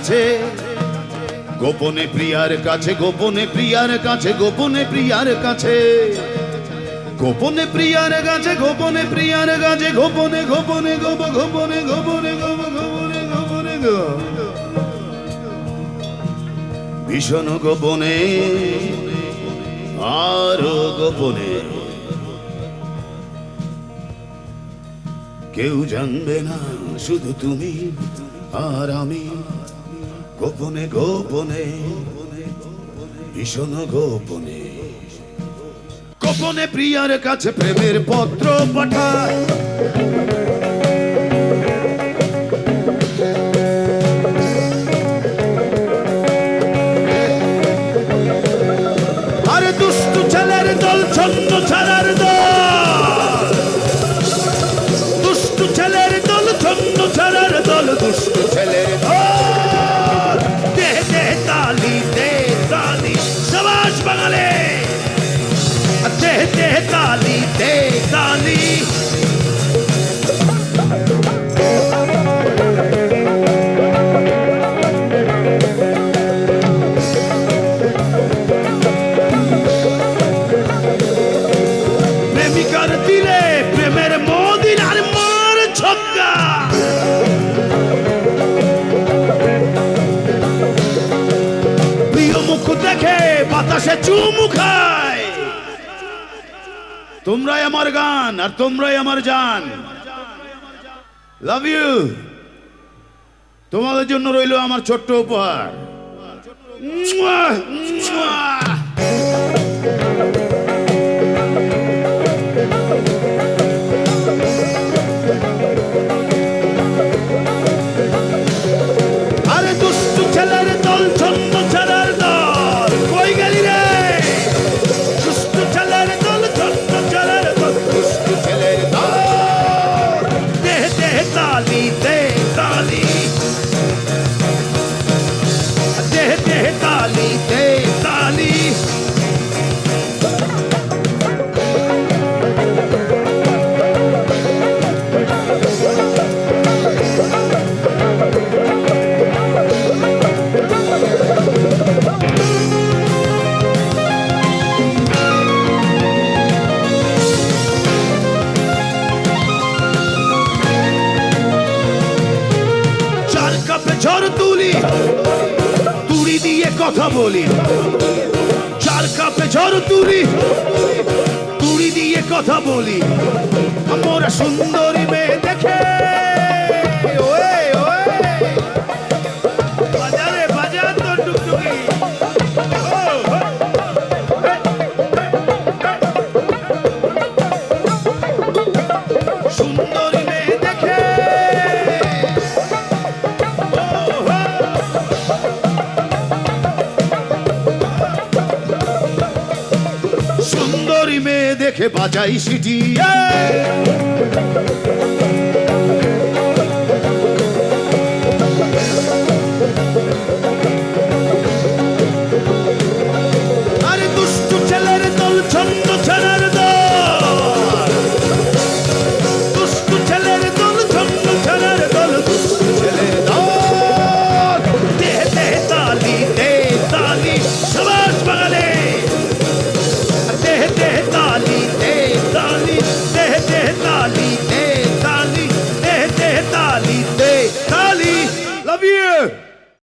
কাছে, গোপনে প্রিয়ার কাছে, গোপনে প্রিয়ার কাছে, গোপনে প্রিয়ার কাছে, গোপনে প্রিয়ার কাছে, গোপনে প্রিয়ার কাছে, গোপনে গোপনে গোপনে গোপনে গোপনে গোপনে গোপনে গো ভীষণ গোপনে আরো গোপনে, কেউ জানবে না শুধু তুমি আর আমি, গোপনে গোপনে ভীষণ গোপনে, গোপনে প্রিয়ার কাছে প্রেমের পত্র পাঠায়, আরে দুষ্টু ছেলের দল, ছন্ন ছাড়ার দল, দুষ্টু ছেলের দল, ছন্ন ছাড়ার দল, দুষ্টু ছেলের দল, দে দে তালি, দে তালি, সাবাস বাঙালি, দে দে তালি, দে তালি, প্রেমিকার দিলে প্রেমের মদিন আর মার ছক্কা, প্রিয় মুখ দেখে বাতাসে চুমু খায়, তোমরাই আমার গান আর তোমরাই আমার জান, লাভ ইউ। তোমাদের জন্য রইল আমার ছোট্ট উপহার। মুয়া, মুয়া। আরে দুষ্টু ছেলের দল, ছন্ন ছাড়ার দল, কই গেলি রে? দুষ্টু ছেলের দল, ছন্ন ছাড়ার দল, দুষ্টু ছেলের দল, দে দে তালি, দে তালি, দে দে তালি, দে তালি, চার কাপে ঝড় তুলি, তুড়ি দিয়ে কথা বলি, চার কাপে ঝড় তুলি, তুড়ি দিয়ে কথা বলি, আমরা সুন্দরী মেয়ে দেখে, ওয়ে ওয়ে বাজারে বাজার তো টুকটুকি, সুন্দরী মেয়ে দেখে, সুন্দরী মেয়ে দেখে বাজাই সিটি,